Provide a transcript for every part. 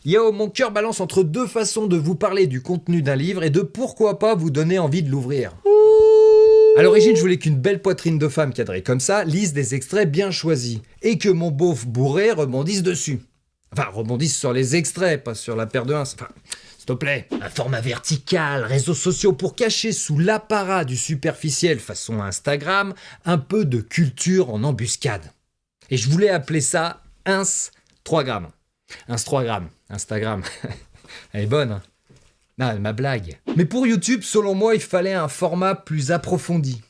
Yo, mon cœur balance entre deux façons de vous parler du contenu d'un livre et de pourquoi pas vous donner envie de l'ouvrir. À l'origine, je voulais qu'une belle poitrine de femme cadrée comme ça lise des extraits bien choisis et que mon beauf bourré rebondisse dessus. Enfin, rebondisse sur les extraits, pas sur la paire de 1. Enfin, s'il te plaît. Un format vertical, réseaux sociaux pour cacher sous l'apparat du superficiel façon Instagram un peu de culture en embuscade. Et je voulais appeler ça Ins-3 Instagram. Elle est bonne, hein? Non, ma blague. Mais pour YouTube, selon moi, il fallait un format plus approfondi,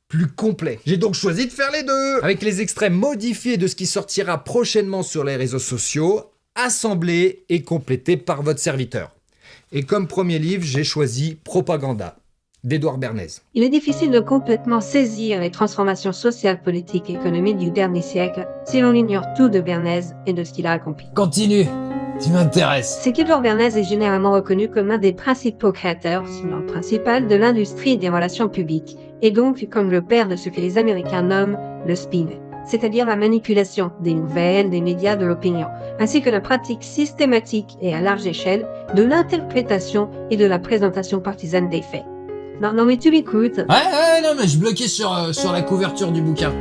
plus complet. J'ai donc choisi de faire les deux, avec les extraits modifiés de ce qui sortira prochainement sur les réseaux sociaux, assemblés et complétés par votre serviteur. Et comme premier livre, j'ai choisi Propaganda, d'Édouard Bernays. Il est difficile de complètement saisir les transformations sociales, politiques et économiques du dernier siècle si l'on ignore tout de Bernays et de ce qu'il a accompli. Continue, tu m'intéresses. C'est qu'Édouard Bernays est généralement reconnu comme un des principaux créateurs, sinon le principal, de l'industrie des relations publiques, et donc comme le père de ce que les Américains nomment le spin, c'est-à-dire la manipulation des nouvelles, des médias, de l'opinion, ainsi que la pratique systématique et à large échelle de l'interprétation et de la présentation partisane des faits. Non mais tu m'écoutes. Ouais, non mais je bloquais sur la couverture du bouquin.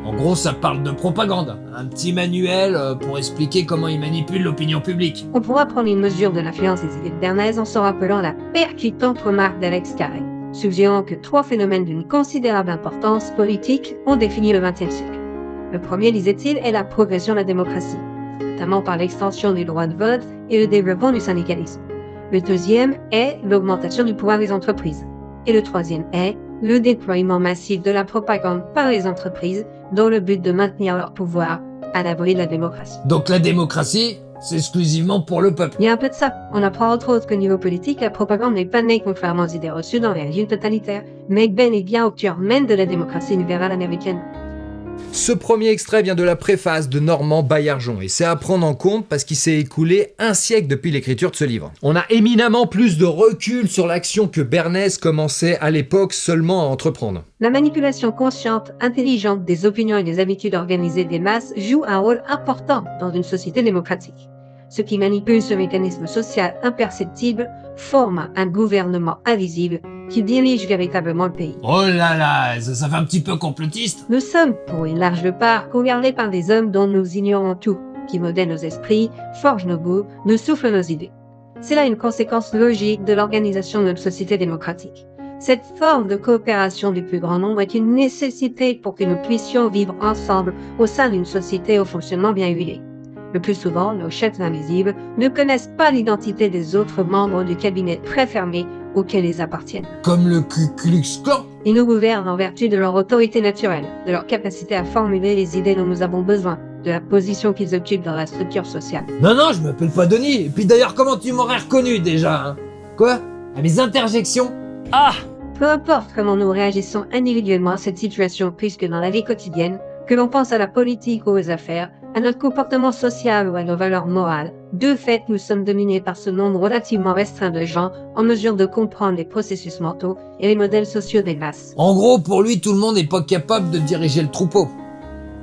En gros, ça parle de propagande. Un petit manuel pour expliquer comment ils manipulent l'opinion publique. On pourra prendre une mesure de l'influence des idées de Bernays en se rappelant la percutante remarque d'Alex Carré, suggérant que 3 phénomènes d'une considérable importance politique ont défini le XXe siècle. Le premier, disait-il, est la progression de la démocratie, notamment par l'extension du droit de vote et le développement du syndicalisme. Le deuxième est l'augmentation du pouvoir des entreprises. Et le troisième est le déploiement massif de la propagande par les entreprises dans le but de maintenir leur pouvoir à l'abri de la démocratie. Donc la démocratie, c'est exclusivement pour le peuple. Il y a un peu de ça. On apprend entre autres qu'au niveau politique, la propagande n'est pas née contrairement aux idées reçues dans les régimes totalitaires, mais bel et bien au cœur même de la démocratie libérale américaine. Ce premier extrait vient de la préface de Normand Baillargeon et c'est à prendre en compte parce qu'il s'est écoulé un siècle depuis l'écriture de ce livre. On a éminemment plus de recul sur l'action que Bernays commençait à l'époque seulement à entreprendre. La manipulation consciente, intelligente des opinions et des habitudes organisées des masses joue un rôle important dans une société démocratique. Ceux qui manipulent ce mécanisme social imperceptible forment un gouvernement invisible qui dirige véritablement le pays. Oh là là, ça fait un petit peu complotiste. Nous sommes, pour une large part, gouvernés par des hommes dont nous ignorons tout, qui modèlent nos esprits, forgent nos goûts, nous soufflent nos idées. C'est là une conséquence logique de l'organisation de notre société démocratique. Cette forme de coopération du plus grand nombre est une nécessité pour que nous puissions vivre ensemble au sein d'une société au fonctionnement bien huilé. Le plus souvent, nos chefs invisibles ne connaissent pas l'identité des autres membres du cabinet très fermé auquel ils appartiennent. Comme le Ku Klux Klan. Ils nous gouvernent en vertu de leur autorité naturelle, de leur capacité à formuler les idées dont nous avons besoin, de la position qu'ils occupent dans la structure sociale. Non, je m'appelle pas Denis. Et puis d'ailleurs, comment tu m'aurais reconnu déjà, hein? Quoi? À mes interjections? Ah! Peu importe comment nous réagissons individuellement à cette situation, puisque dans la vie quotidienne, que l'on pense à la politique ou aux affaires, à notre comportement social ou à nos valeurs morales, de fait, nous sommes dominés par ce nombre relativement restreint de gens en mesure de comprendre les processus mentaux et les modèles sociaux des masses. En gros, pour lui, tout le monde n'est pas capable de diriger le troupeau.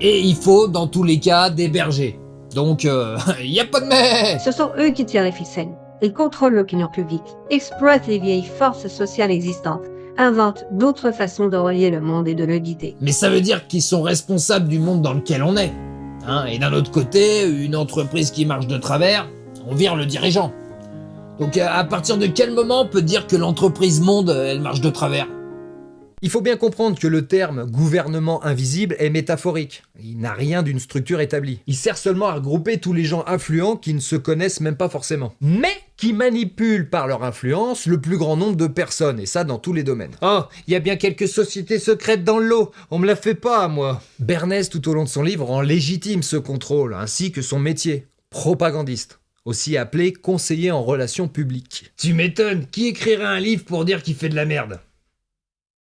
Et il faut, dans tous les cas, des bergers. Donc, y a pas de mais. Ce sont eux qui tirent les ficelles. Ils contrôlent l'opinion publique, exploitent les vieilles forces sociales existantes, inventent d'autres façons de relier le monde et de le guider. Mais ça veut dire qu'ils sont responsables du monde dans lequel on est. Hein, et d'un autre côté, une entreprise qui marche de travers, on vire le dirigeant. Donc à partir de quel moment on peut dire que l'entreprise monde, elle marche de travers? Il faut bien comprendre que le terme gouvernement invisible est métaphorique. Il n'a rien d'une structure établie. Il sert seulement à regrouper tous les gens influents qui ne se connaissent même pas forcément. Mais qui manipulent par leur influence le plus grand nombre de personnes, et ça dans tous les domaines. Oh, il y a bien quelques sociétés secrètes dans le lot, on me la fait pas, moi. Bernays, tout au long de son livre, rend légitime ce contrôle, ainsi que son métier, propagandiste. Aussi appelé conseiller en relations publiques. Tu m'étonnes, qui écrirait un livre pour dire qu'il fait de la merde?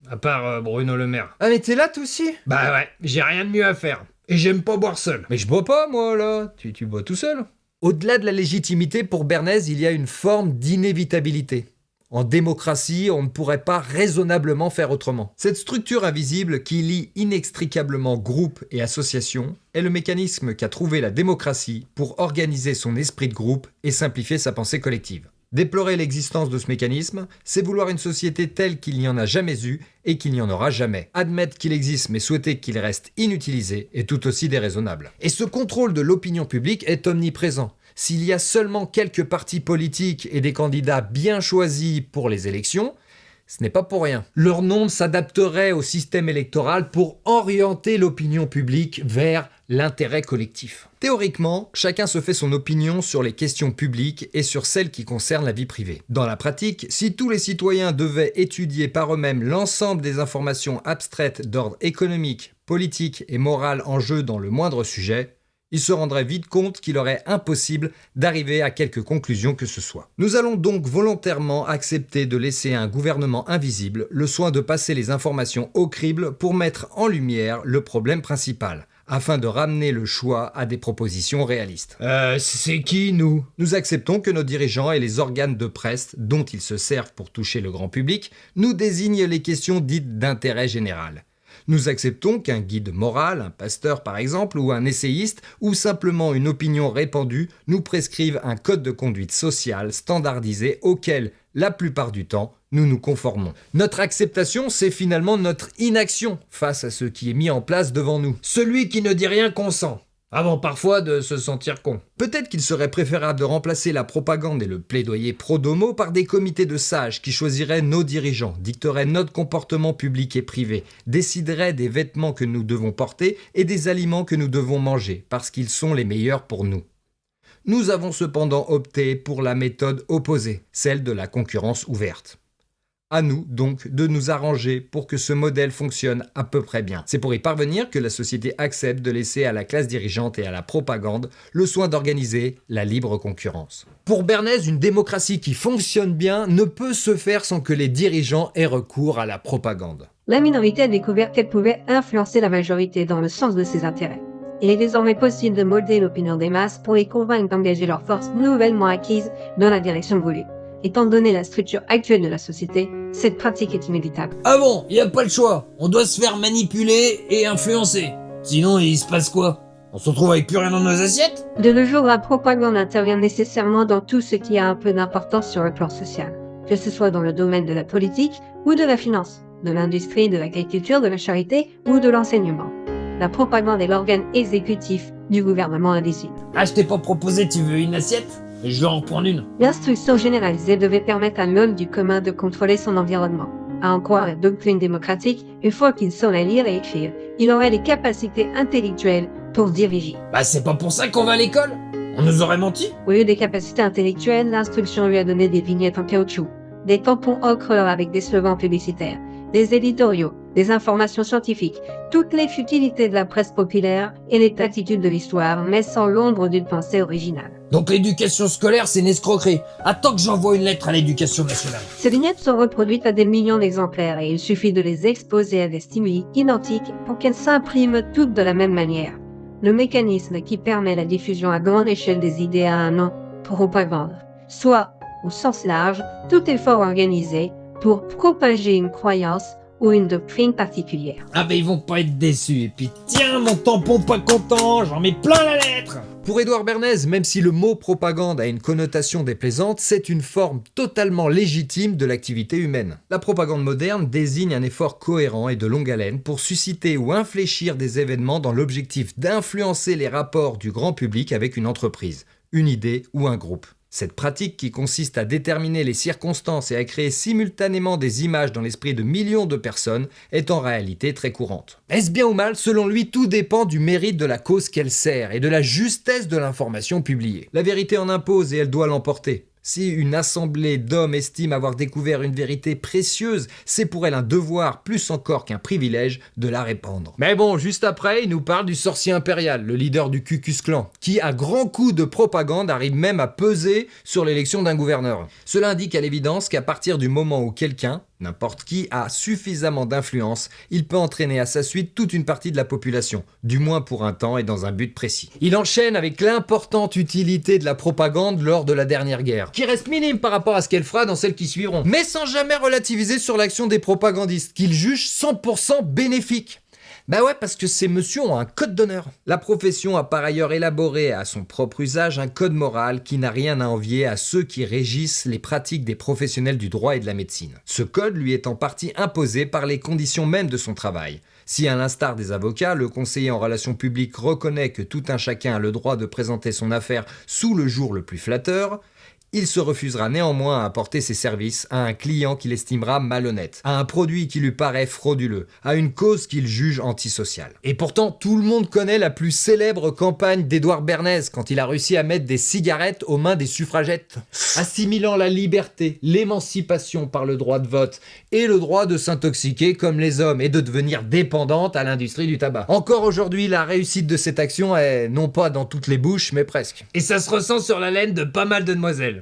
À part Bruno Le Maire. Ah mais t'es là toi aussi? Bah ouais, j'ai rien de mieux à faire. Et j'aime pas boire seul. Mais je bois pas moi là, tu bois tout seul. Au-delà de la légitimité, pour Bernays, il y a une forme d'inévitabilité. En démocratie, on ne pourrait pas raisonnablement faire autrement. Cette structure invisible qui lie inextricablement groupe et association est le mécanisme qu'a trouvé la démocratie pour organiser son esprit de groupe et simplifier sa pensée collective. Déplorer l'existence de ce mécanisme, c'est vouloir une société telle qu'il n'y en a jamais eu et qu'il n'y en aura jamais. Admettre qu'il existe mais souhaiter qu'il reste inutilisé est tout aussi déraisonnable. Et ce contrôle de l'opinion publique est omniprésent. S'il y a seulement quelques partis politiques et des candidats bien choisis pour les élections, ce n'est pas pour rien. Leur nombre s'adapterait au système électoral pour orienter l'opinion publique vers l'intérêt collectif. Théoriquement, chacun se fait son opinion sur les questions publiques et sur celles qui concernent la vie privée. Dans la pratique, si tous les citoyens devaient étudier par eux-mêmes l'ensemble des informations abstraites d'ordre économique, politique et moral en jeu dans le moindre sujet, ils se rendraient vite compte qu'il leur est impossible d'arriver à quelque conclusion que ce soit. Nous allons donc volontairement accepter de laisser à un gouvernement invisible le soin de passer les informations au crible pour mettre en lumière le problème principal, afin de ramener le choix à des propositions réalistes. C'est qui, nous ? Nous acceptons que nos dirigeants et les organes de presse, dont ils se servent pour toucher le grand public, nous désignent les questions dites d'intérêt général. Nous acceptons qu'un guide moral, un pasteur par exemple, ou un essayiste, ou simplement une opinion répandue, nous prescrivent un code de conduite sociale standardisé auquel, la plupart du temps, nous nous conformons. Notre acceptation, c'est finalement notre inaction face à ce qui est mis en place devant nous. Celui qui ne dit rien consent, avant parfois de se sentir con. Peut-être qu'il serait préférable de remplacer la propagande et le plaidoyer pro-domo par des comités de sages qui choisiraient nos dirigeants, dicteraient notre comportement public et privé, décideraient des vêtements que nous devons porter et des aliments que nous devons manger, parce qu'ils sont les meilleurs pour nous. Nous avons cependant opté pour la méthode opposée, celle de la concurrence ouverte. À nous, donc, de nous arranger pour que ce modèle fonctionne à peu près bien. C'est pour y parvenir que la société accepte de laisser à la classe dirigeante et à la propagande le soin d'organiser la libre concurrence. Pour Bernays, une démocratie qui fonctionne bien ne peut se faire sans que les dirigeants aient recours à la propagande. La minorité a découvert qu'elle pouvait influencer la majorité dans le sens de ses intérêts. Il est désormais possible de molder l'opinion des masses pour les convaincre d'engager leurs forces nouvellement acquises dans la direction voulue. Étant donné la structure actuelle de la société, cette pratique est inévitable. Ah bon, y a pas le choix. On doit se faire manipuler et influencer. Sinon, il se passe quoi ? On se retrouve avec plus rien dans nos assiettes ? De nos jours, la propagande intervient nécessairement dans tout ce qui a un peu d'importance sur le plan social, que ce soit dans le domaine de la politique ou de la finance, de l'industrie, de l'agriculture, de la charité ou de l'enseignement. La propagande est l'organe exécutif du gouvernement invisible. Ah, je t'ai pas proposé, tu veux une assiette ? Je vais en prendre une. L'instruction généralisée devait permettre à l'homme du commun de contrôler son environnement. À en croire la doctrine démocratique, une fois qu'il saurait lire et écrire, il aurait les capacités intellectuelles pour diriger. Bah c'est pas pour ça qu'on va à l'école ? On nous aurait menti ? Au lieu des capacités intellectuelles, l'instruction lui a donné des vignettes en caoutchouc, des tampons ocre avec des slogans publicitaires, des éditoriaux, des informations scientifiques, toutes les futilités de la presse populaire et les platitudes de l'histoire, mais sans l'ombre d'une pensée originale. Donc l'éducation scolaire, c'est une escroquerie. Attends que j'envoie une lettre à l'éducation nationale. Ces vignettes sont reproduites à des millions d'exemplaires et il suffit de les exposer à des stimuli identiques pour qu'elles s'impriment toutes de la même manière. Le mécanisme qui permet la diffusion à grande échelle des idées a un nom, propagande. Soit, au sens large, tout effort organisé pour propager une croyance ou une doctrine particulière. Ah bah ils vont pas être déçus. Et puis tiens mon tampon pas content, j'en mets plein la lettre. Pour Édouard Bernays, même si le mot propagande a une connotation déplaisante, c'est une forme totalement légitime de l'activité humaine. La propagande moderne désigne un effort cohérent et de longue haleine pour susciter ou infléchir des événements dans l'objectif d'influencer les rapports du grand public avec une entreprise, une idée ou un groupe. Cette pratique qui consiste à déterminer les circonstances et à créer simultanément des images dans l'esprit de millions de personnes est en réalité très courante. Est-ce bien ou mal ? Selon lui, tout dépend du mérite de la cause qu'elle sert et de la justesse de l'information publiée. La vérité en impose et elle doit l'emporter. Si une assemblée d'hommes estime avoir découvert une vérité précieuse, c'est pour elle un devoir, plus encore qu'un privilège, de la répandre. Mais bon, juste après, il nous parle du sorcier impérial, le leader du Ku Klux Klan, qui, à grands coups de propagande, arrive même à peser sur l'élection d'un gouverneur. Cela indique à l'évidence qu'à partir du moment où quelqu'un, N'importe qui a suffisamment d'influence, il peut entraîner à sa suite toute une partie de la population, du moins pour un temps et dans un but précis. Il enchaîne avec l'importante utilité de la propagande lors de la dernière guerre, qui reste minime par rapport à ce qu'elle fera dans celles qui suivront, mais sans jamais relativiser sur l'action des propagandistes, qu'il juge 100% bénéfique. Bah ouais, parce que ces messieurs ont un code d'honneur. La profession a par ailleurs élaboré à son propre usage un code moral qui n'a rien à envier à ceux qui régissent les pratiques des professionnels du droit et de la médecine. Ce code lui est en partie imposé par les conditions mêmes de son travail. Si à l'instar des avocats, le conseiller en relations publiques reconnaît que tout un chacun a le droit de présenter son affaire sous le jour le plus flatteur, il se refusera néanmoins à apporter ses services à un client qu'il estimera malhonnête, à un produit qui lui paraît frauduleux, à une cause qu'il juge antisociale. Et pourtant, tout le monde connaît la plus célèbre campagne d'Édouard Bernays quand il a réussi à mettre des cigarettes aux mains des suffragettes, assimilant la liberté, l'émancipation par le droit de vote et le droit de s'intoxiquer comme les hommes et de devenir dépendante à l'industrie du tabac. Encore aujourd'hui, la réussite de cette action est non pas dans toutes les bouches, mais presque. Et ça se ressent sur la laine de pas mal de demoiselles.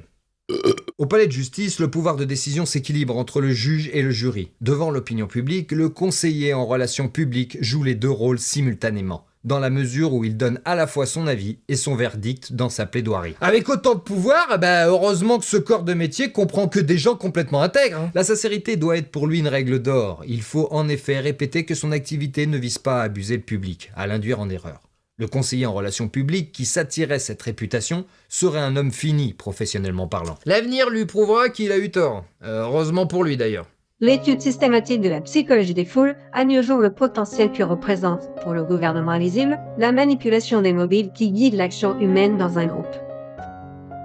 Au palais de justice, le pouvoir de décision s'équilibre entre le juge et le jury. Devant l'opinion publique, le conseiller en relations publiques joue les deux rôles simultanément, dans la mesure où il donne à la fois son avis et son verdict dans sa plaidoirie. Avec autant de pouvoir, heureusement que ce corps de métier comprend que des gens complètement intègres. La sincérité doit être pour lui une règle d'or. Il faut en effet répéter que son activité ne vise pas à abuser le public, à l'induire en erreur. Le conseiller en relations publiques qui s'attirait cette réputation serait un homme fini, professionnellement parlant. L'avenir lui prouvera qu'il a eu tort. Heureusement pour lui d'ailleurs. L'étude systématique de la psychologie des foules a mis au jour le potentiel que représente, pour le gouvernement lisible, la manipulation des mobiles qui guide l'action humaine dans un groupe.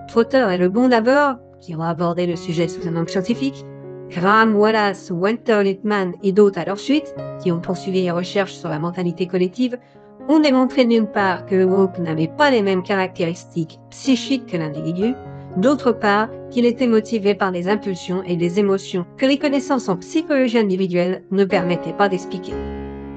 Trotter et le bon d'abord, qui ont abordé le sujet sous un angle scientifique, Graham Wallace, Walter Lippmann et d'autres à leur suite, qui ont poursuivi les recherches sur la mentalité collective, ont démontré d'une part que le groupe n'avait pas les mêmes caractéristiques psychiques que l'individu, d'autre part qu'il était motivé par des impulsions et des émotions que les connaissances en psychologie individuelle ne permettaient pas d'expliquer.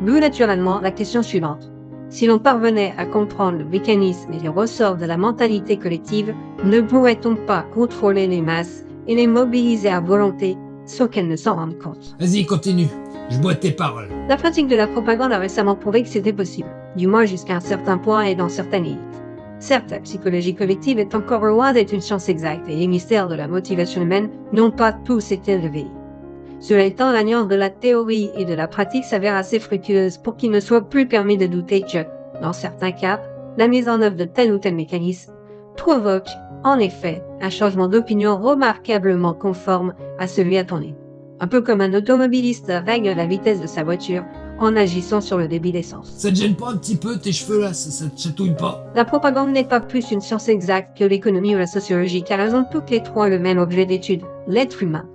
D'où naturellement la question suivante. Si l'on parvenait à comprendre le mécanisme et les ressorts de la mentalité collective, ne pourrait-on pas contrôler les masses et les mobiliser à volonté sans qu'elles ne s'en rendent compte? Vas-y, continue. Je bois tes paroles. La pratique de la propagande a récemment prouvé que c'était possible, du moins jusqu'à un certain point et dans certaines limites. Certes, la psychologie collective est encore loin d'être une science exacte et les mystères de la motivation humaine n'ont pas tous été révélés. Cela étant, l'alliance de la théorie et de la pratique s'avère assez fructueuse pour qu'il ne soit plus permis de douter que, dans certains cas, la mise en œuvre de tel ou tel mécanisme provoque, en effet, un changement d'opinion remarquablement conforme à celui attendu. Un peu comme un automobiliste règle la vitesse de sa voiture en agissant sur le débit d'essence. Ça te gêne pas un petit peu tes cheveux là? Ça te chatouille pas? La propagande n'est pas plus une science exacte que l'économie ou la sociologie, car elles ont toutes les trois le même objet d'étude, l'être humain.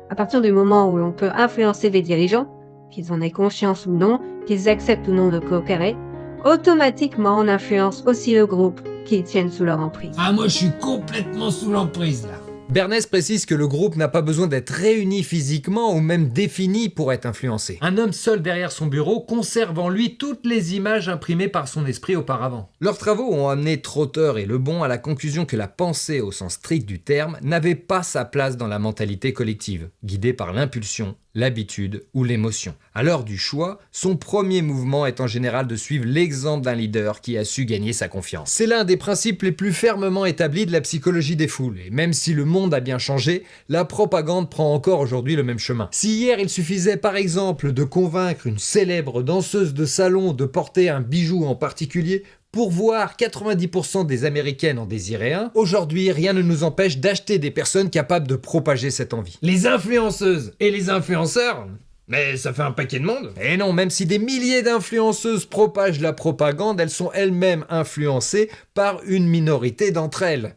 À partir du moment où l'on peut influencer les dirigeants, qu'ils en aient conscience ou non, qu'ils acceptent ou non de coopérer, automatiquement on influence aussi le groupe qu'ils tiennent sous leur emprise. Ah, moi je suis complètement sous l'emprise là. Bernays précise que le groupe n'a pas besoin d'être réuni physiquement ou même défini pour être influencé. Un homme seul derrière son bureau conserve en lui toutes les images imprimées par son esprit auparavant. Leurs travaux ont amené Trotter et Lebon à la conclusion que la pensée au sens strict du terme n'avait pas sa place dans la mentalité collective, guidée par l'impulsion, l'habitude ou l'émotion. À l'heure du choix, son premier mouvement est en général de suivre l'exemple d'un leader qui a su gagner sa confiance. C'est l'un des principes les plus fermement établis de la psychologie des foules, et même si le monde a bien changé, la propagande prend encore aujourd'hui le même chemin. Si hier il suffisait par exemple de convaincre une célèbre danseuse de salon de porter un bijou en particulier, pour voir 90% des Américaines en désirer un, aujourd'hui rien ne nous empêche d'acheter des personnes capables de propager cette envie. Les influenceuses et les influenceurs, mais ça fait un paquet de monde. Et non, même si des milliers d'influenceuses propagent la propagande, elles sont elles-mêmes influencées par une minorité d'entre elles.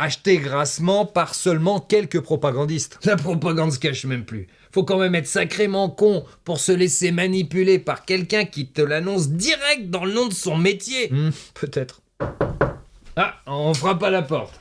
Achetées grassement par seulement quelques propagandistes. La propagande se cache même plus. Faut quand même être sacrément con pour se laisser manipuler par quelqu'un qui te l'annonce direct dans le nom de son métier. Peut-être. Ah, on frappe à la porte.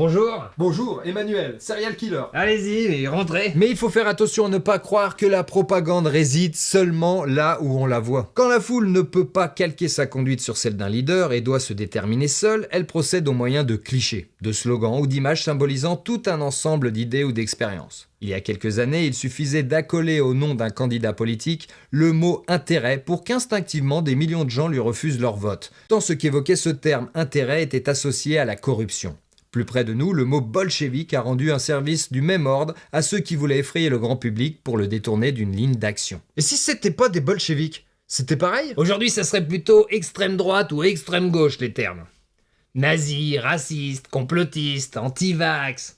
Bonjour. Bonjour, Emmanuel, serial killer. Allez-y, rentrez. Mais il faut faire attention à ne pas croire que la propagande réside seulement là où on la voit. Quand la foule ne peut pas calquer sa conduite sur celle d'un leader et doit se déterminer seule, elle procède au moyen de clichés, de slogans ou d'images symbolisant tout un ensemble d'idées ou d'expériences. Il y a quelques années, il suffisait d'accoler au nom d'un candidat politique le mot « intérêt » pour qu'instinctivement des millions de gens lui refusent leur vote, tant ce qu'évoquait ce terme « intérêt » était associé à la corruption. Plus près de nous, le mot bolchevique a rendu un service du même ordre à ceux qui voulaient effrayer le grand public pour le détourner d'une ligne d'action. Et si c'était pas des bolcheviques, c'était pareil ? Aujourd'hui, ça serait plutôt extrême droite ou extrême gauche, les termes. Nazis, racistes, complotistes, anti-vax,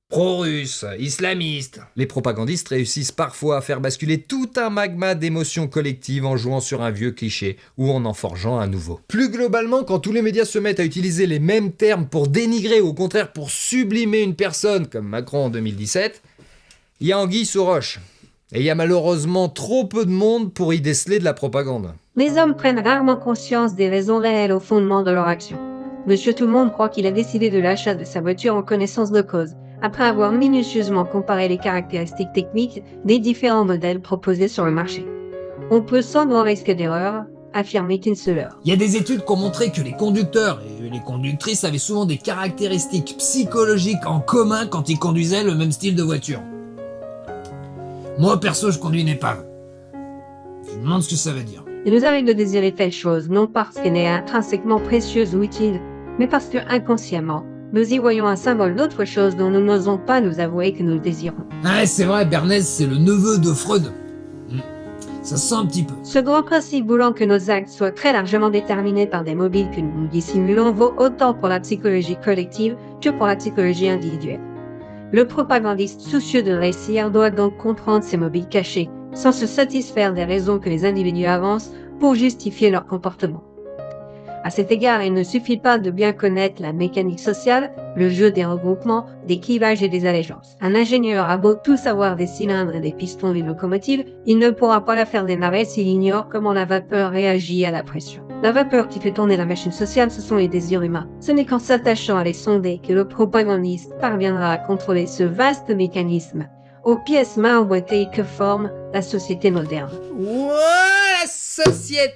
pro-russes, islamistes. Les propagandistes réussissent parfois à faire basculer tout un magma d'émotions collectives en jouant sur un vieux cliché ou en forgeant un nouveau. Plus globalement, quand tous les médias se mettent à utiliser les mêmes termes pour dénigrer ou au contraire pour sublimer une personne, comme Macron en 2017, il y a anguille sous roche. Et il y a malheureusement trop peu de monde pour y déceler de la propagande. Les hommes prennent rarement conscience des raisons réelles au fondement de leur action. Monsieur Tout-le-Monde croit qu'il a décidé de l'achat de sa voiture en connaissance de cause, après avoir minutieusement comparé les caractéristiques techniques des différents modèles proposés sur le marché. On peut sans grand risque d'erreur affirmer qu'il se leurre. Il y a des études qui ont montré que les conducteurs et les conductrices avaient souvent des caractéristiques psychologiques en commun quand ils conduisaient le même style de voiture. Moi, perso, je conduis une épave. Je me demande ce que ça veut dire. Il nous arrive de désirer telle chose, non parce qu'elle est intrinsèquement précieuse ou utile, mais parce que inconsciemment, nous y voyons un symbole d'autre chose dont nous n'osons pas nous avouer que nous le désirons. Ah, c'est vrai, Bernays, c'est le neveu de Freud. Ça se sent un petit peu. Ce grand principe voulant que nos actes soient très largement déterminés par des mobiles que nous dissimulons vaut autant pour la psychologie collective que pour la psychologie individuelle. Le propagandiste soucieux de réussir doit donc comprendre ces mobiles cachés, sans se satisfaire des raisons que les individus avancent pour justifier leur comportement. À cet égard, il ne suffit pas de bien connaître la mécanique sociale, le jeu des regroupements, des clivages et des allégeances. Un ingénieur a beau tout savoir des cylindres et des pistons d'une locomotive, il ne pourra pas la faire démarrer s'il ignore comment la vapeur réagit à la pression. La vapeur qui fait tourner la machine sociale, ce sont les désirs humains. Ce n'est qu'en s'attachant à les sonder que le propagandiste parviendra à contrôler ce vaste mécanisme, aux pièces main emboîtées que forme la société moderne. Ouais, la société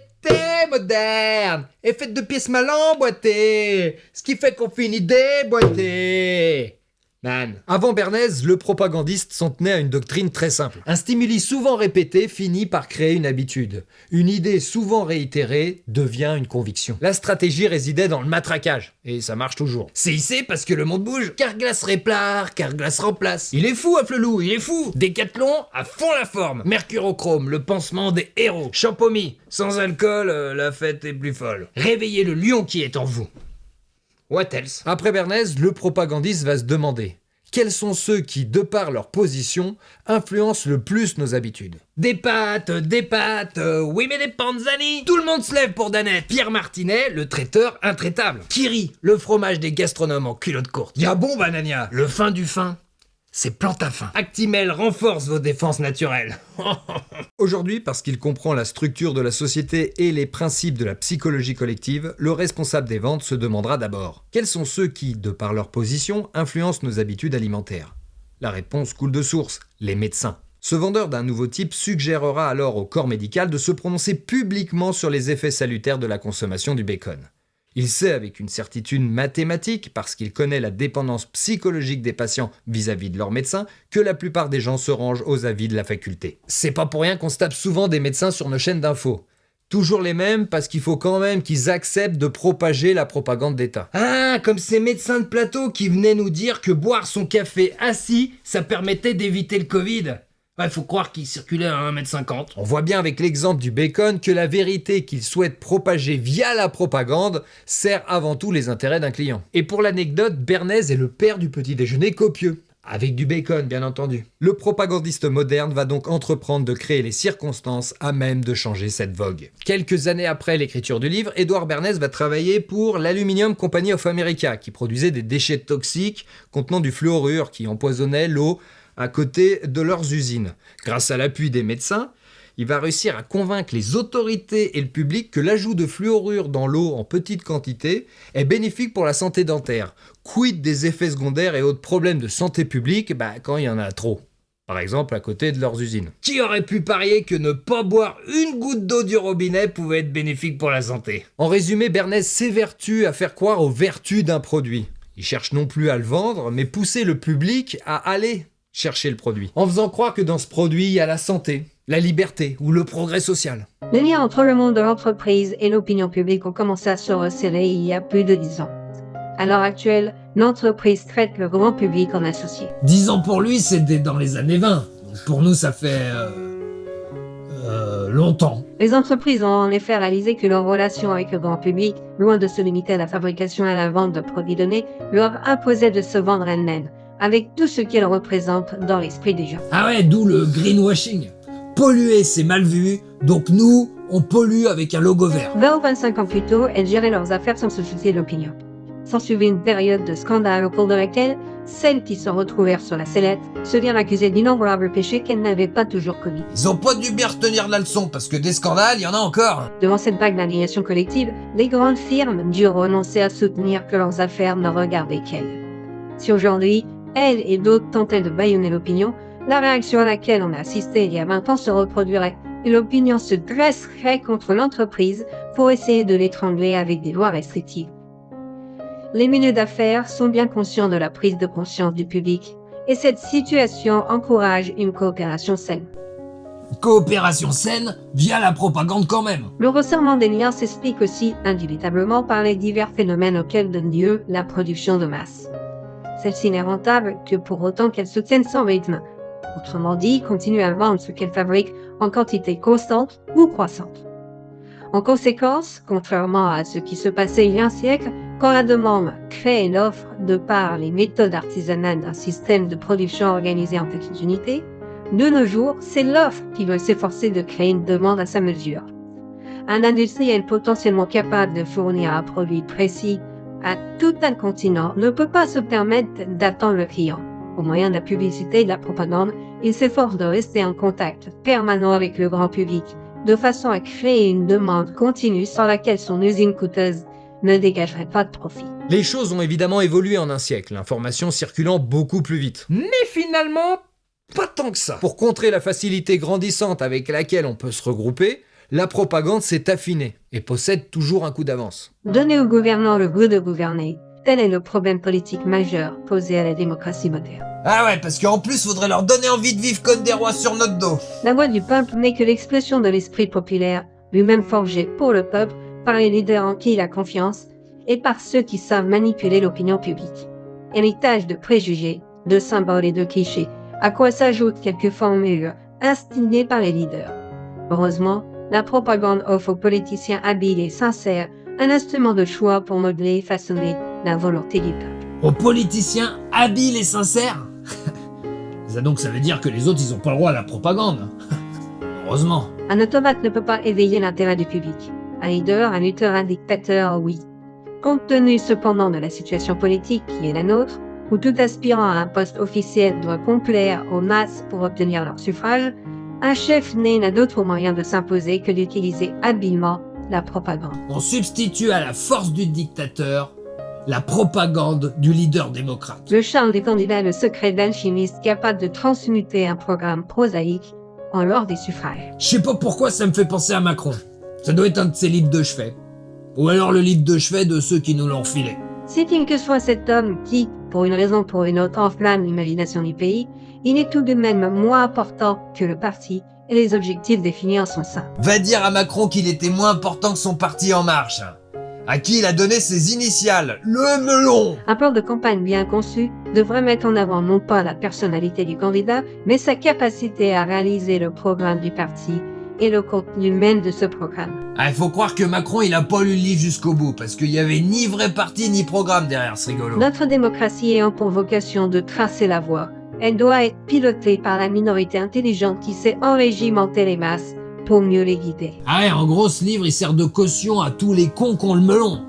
moderne est faite de pièces mal emboîtées, ce qui fait qu'on finit déboîté. Man. Avant Bernays, le propagandiste s'en tenait à une doctrine très simple. Un stimuli souvent répété finit par créer une habitude. Une idée souvent réitérée devient une conviction. La stratégie résidait dans le matraquage, et ça marche toujours. CIC parce que le monde bouge, Carglass répare, Carglass remplace. Il est fou, Afflelou, il est fou. Décathlon, à fond la forme. Mercurochrome, le pansement des héros. Champomy, sans alcool, la fête est plus folle. Réveillez le lion qui est en vous. What else? Après Bernays, le propagandiste va se demander quels sont ceux qui, de par leur position, influencent le plus nos habitudes. Des pâtes, oui mais des panzani. Tout le monde se lève pour Danette. Pierre Martinet, le traiteur intraitable. Kiri, le fromage des gastronomes en culotte courte. Y'a bon Banania, le fin du fin. C'est Plantafin. Actimel renforce vos défenses naturelles. Aujourd'hui, parce qu'il comprend la structure de la société et les principes de la psychologie collective, le responsable des ventes se demandera d'abord quels sont ceux qui, de par leur position, influencent nos habitudes alimentaires. La réponse coule de source, les médecins. Ce vendeur d'un nouveau type suggérera alors au corps médical de se prononcer publiquement sur les effets salutaires de la consommation du bacon. Il sait avec une certitude mathématique, parce qu'il connaît la dépendance psychologique des patients vis-à-vis de leur médecin, que la plupart des gens se rangent aux avis de la faculté. C'est pas pour rien qu'on se tape souvent des médecins sur nos chaînes d'infos. Toujours les mêmes, parce qu'il faut quand même qu'ils acceptent de propager la propagande d'État. Ah, comme ces médecins de plateau qui venaient nous dire que boire son café assis, ça permettait d'éviter le Covid. Il faut croire qu'il circulait à 1m50. On voit bien avec l'exemple du bacon que la vérité qu'il souhaite propager via la propagande sert avant tout les intérêts d'un client. Et pour l'anecdote, Bernays est le père du petit déjeuner copieux. Avec du bacon, bien entendu. Le propagandiste moderne va donc entreprendre de créer les circonstances à même de changer cette vogue. Quelques années après l'écriture du livre, Edward Bernays va travailler pour l'Aluminium Company of America, qui produisait des déchets toxiques contenant du fluorure qui empoisonnait l'eau à côté de leurs usines. Grâce à l'appui des médecins, il va réussir à convaincre les autorités et le public que l'ajout de fluorure dans l'eau en petite quantité est bénéfique pour la santé dentaire. Quid des effets secondaires et autres problèmes de santé publique quand il y en a trop. Par exemple, à côté de leurs usines. Qui aurait pu parier que ne pas boire une goutte d'eau du robinet pouvait être bénéfique pour la santé? En résumé, Bernays s'évertue à faire croire aux vertus d'un produit. Il cherche non plus à le vendre, mais pousser le public à aller chercher le produit. En faisant croire que dans ce produit, il y a la santé, la liberté ou le progrès social. Les liens entre le monde de l'entreprise et l'opinion publique ont commencé à se resserrer il y a plus de 10 ans. À l'heure actuelle, l'entreprise traite le grand public en associé. 10 ans pour lui, c'était dans les années 20. Donc pour nous, ça fait longtemps. Les entreprises ont en effet réalisé que leur relation avec le grand public, loin de se limiter à la fabrication et à la vente de produits donnés, leur imposait de se vendre elles-mêmes, avec tout ce qu'elles représentent dans l'esprit des gens. Ah ouais, d'où le greenwashing. Polluer, c'est mal vu, donc nous, on pollue avec un logo vert. 20 ou 25 ans plus tôt, elles géraient leurs affaires sans se soucier de l'opinion. S'ensuivit une période de scandale au cours de laquelle celles qui se retrouvèrent sur la sellette se virent accusées d'innombrables péchés qu'elles n'avaient pas toujours commis. Ils ont pas dû bien retenir la leçon, parce que des scandales, il y en a encore. Devant cette vague d'indignation collective, les grandes firmes durent renoncer à soutenir que leurs affaires ne regardaient qu'elles. Si aujourd'hui, elles et d'autres tentaient de bâillonner l'opinion, la réaction à laquelle on a assisté il y a 20 ans se reproduirait et l'opinion se dresserait contre l'entreprise pour essayer de l'étrangler avec des lois restrictives. Les milieux d'affaires sont bien conscients de la prise de conscience du public et cette situation encourage une coopération saine. Coopération saine via la propagande quand même. Le resserrement des liens s'explique aussi indubitablement par les divers phénomènes auxquels donne lieu la production de masse. Celle-ci n'est rentable que pour autant qu'elle se tienne sans rythme. Autrement dit, continue à vendre ce qu'elle fabrique en quantité constante ou croissante. En conséquence, contrairement à ce qui se passait il y a un siècle, quand la demande crée l'offre de par les méthodes artisanales d'un système de production organisé en petites unités, de nos jours, c'est l'offre qui doit s'efforcer de créer une demande à sa mesure. Un industriel potentiellement capable de fournir un produit précis à tout un continent ne peut pas se permettre d'attendre le client. Au moyen de la publicité et de la propagande, il s'efforce de rester en contact permanent avec le grand public, de façon à créer une demande continue sans laquelle son usine coûteuse ne dégagerait pas de profit. Les choses ont évidemment évolué en un siècle, l'information circulant beaucoup plus vite. Mais finalement, pas tant que ça. Pour contrer la facilité grandissante avec laquelle on peut se regrouper, la propagande s'est affinée et possède toujours un coup d'avance. Donner aux gouvernants le goût de gouverner, tel est le problème politique majeur posé à la démocratie moderne. Ah ouais, parce qu'en plus, faudrait leur donner envie de vivre comme des rois sur notre dos. La voix du peuple n'est que l'expression de l'esprit populaire, lui-même forgé pour le peuple, par les leaders en qui il a confiance et par ceux qui savent manipuler l'opinion publique. Héritage de préjugés, de symboles et de clichés, à quoi s'ajoutent quelques formules instillées par les leaders. Heureusement, la propagande offre aux politiciens habiles et sincères un instrument de choix pour modeler et façonner la volonté du peuple. Aux politiciens habiles et sincères. Ça donc ça veut dire que les autres ils ont pas le droit à la propagande. Heureusement. Un automate ne peut pas éveiller l'intérêt du public. Un leader, un lutteur, un dictateur, oui. Compte tenu cependant de la situation politique qui est la nôtre, où tout aspirant à un poste officiel doit complaire aux masses pour obtenir leur suffrage, un chef né n'a d'autre moyen de s'imposer que d'utiliser habilement la propagande. On substitue à la force du dictateur la propagande du leader démocrate. Le charme des candidats est le secret d'alchimiste capable de transmuter un programme prosaïque en l'or des suffrages. Je sais pas pourquoi ça me fait penser à Macron. Ça doit être un de ses livres de chevet. Ou alors le livre de chevet de ceux qui nous l'ont filé. Si qu'il que soit cet homme qui, pour une raison ou pour une autre, enflamme l'imagination du pays, il est tout de même moins important que le parti et les objectifs définis en son sein. Va dire à Macron qu'il était moins important que son parti En Marche, à qui il a donné ses initiales, le melon. Un plan de campagne bien conçu devrait mettre en avant non pas la personnalité du candidat, mais sa capacité à réaliser le programme du parti et le contenu même de ce programme. Ah, il faut croire que Macron il a pas lu le livre jusqu'au bout, parce qu'il y avait ni vrai parti ni programme derrière ce rigolo. Notre démocratie ayant pour vocation de tracer la voie, elle doit être pilotée par la minorité intelligente qui sait enrégimenter les masses pour mieux les guider. Ah ouais, en gros ce livre il sert de caution à tous les cons qui ont le melon.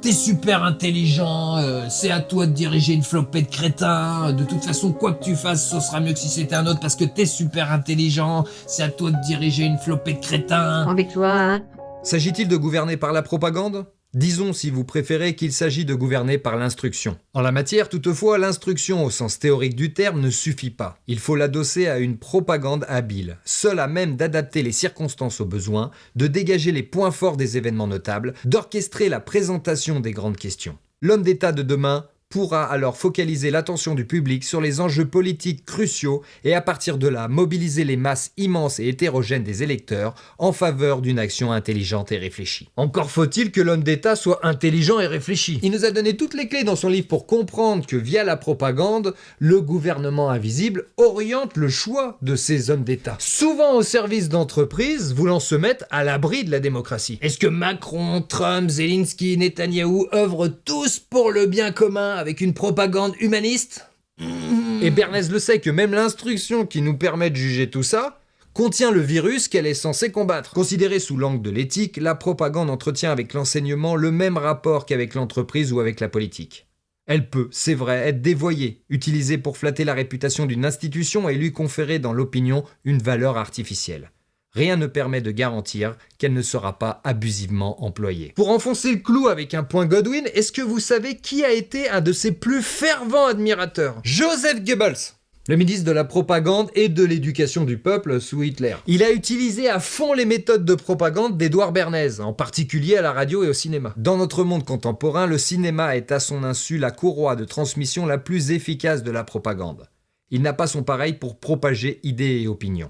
T'es super intelligent, c'est à toi de diriger une flopée de crétins, de toute façon quoi que tu fasses ce sera mieux que si c'était un autre parce que t'es super intelligent, c'est à toi de diriger une flopée de crétins. En victoire, hein. S'agit-il de gouverner par la propagande ? Disons, si vous préférez, qu'il s'agit de gouverner par l'instruction. En la matière, toutefois, l'instruction au sens théorique du terme ne suffit pas. Il faut l'adosser à une propagande habile, seule à même d'adapter les circonstances aux besoins, de dégager les points forts des événements notables, d'orchestrer la présentation des grandes questions. L'homme d'État de demain pourra alors focaliser l'attention du public sur les enjeux politiques cruciaux et à partir de là mobiliser les masses immenses et hétérogènes des électeurs en faveur d'une action intelligente et réfléchie. Encore faut-il que l'homme d'État soit intelligent et réfléchi. Il nous a donné toutes les clés dans son livre pour comprendre que via la propagande, le gouvernement invisible oriente le choix de ces hommes d'État, souvent au service d'entreprises voulant se mettre à l'abri de la démocratie. Est-ce que Macron, Trump, Zelensky, Netanyahou œuvrent tous pour le bien commun avec une propagande humaniste ? Et Bernays le sait que même l'instruction qui nous permet de juger tout ça contient le virus qu'elle est censée combattre. Considérée sous l'angle de l'éthique, la propagande entretient avec l'enseignement le même rapport qu'avec l'entreprise ou avec la politique. Elle peut, c'est vrai, être dévoyée, utilisée pour flatter la réputation d'une institution et lui conférer dans l'opinion une valeur artificielle. Rien ne permet de garantir qu'elle ne sera pas abusivement employée. Pour enfoncer le clou avec un point Godwin, est-ce que vous savez qui a été un de ses plus fervents admirateurs ? Joseph Goebbels, le ministre de la propagande et de l'éducation du peuple sous Hitler. Il a utilisé à fond les méthodes de propagande d'Édouard Bernays, en particulier à la radio et au cinéma. Dans notre monde contemporain, le cinéma est à son insu la courroie de transmission la plus efficace de la propagande. Il n'a pas son pareil pour propager idées et opinions.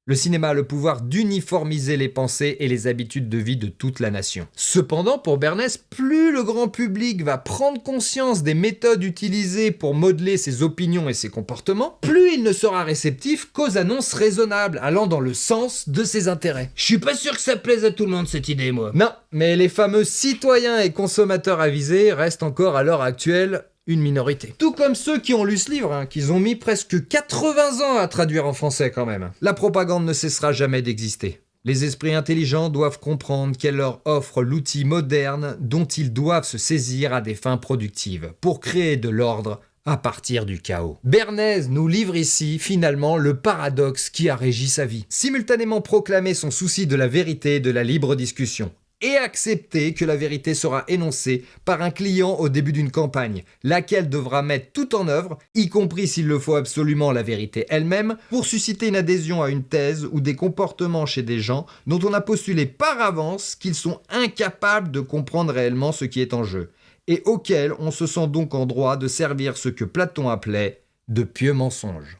Le cinéma a le pouvoir d'uniformiser les pensées et les habitudes de vie de toute la nation. Cependant, pour Bernays, plus le grand public va prendre conscience des méthodes utilisées pour modeler ses opinions et ses comportements, plus il ne sera réceptif qu'aux annonces raisonnables, allant dans le sens de ses intérêts. Je suis pas sûr que ça plaise à tout le monde cette idée, moi. Non, mais les fameux citoyens et consommateurs avisés restent encore à l'heure actuelle une minorité. Tout comme ceux qui ont lu ce livre, qu'ils ont mis presque 80 ans à traduire en français quand même. La propagande ne cessera jamais d'exister. Les esprits intelligents doivent comprendre qu'elle leur offre l'outil moderne dont ils doivent se saisir à des fins productives, pour créer de l'ordre à partir du chaos. Bernays nous livre ici, finalement, le paradoxe qui a régi sa vie. Simultanément proclamer son souci de la vérité et de la libre discussion, et accepter que la vérité sera énoncée par un client au début d'une campagne, laquelle devra mettre tout en œuvre, y compris s'il le faut absolument la vérité elle-même, pour susciter une adhésion à une thèse ou des comportements chez des gens dont on a postulé par avance qu'ils sont incapables de comprendre réellement ce qui est en jeu, et auxquels on se sent donc en droit de servir ce que Platon appelait de pieux mensonges.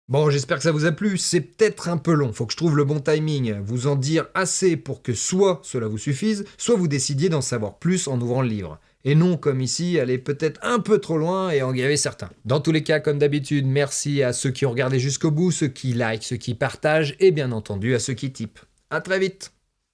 Bon, j'espère que ça vous a plu, c'est peut-être un peu long, faut que je trouve le bon timing, vous en dire assez pour que soit cela vous suffise, soit vous décidiez d'en savoir plus en ouvrant le livre. Et non, comme ici, aller peut-être un peu trop loin et en gaver certains. Dans tous les cas, comme d'habitude, merci à ceux qui ont regardé jusqu'au bout, ceux qui likent, ceux qui partagent, et bien entendu à ceux qui typent. À très vite.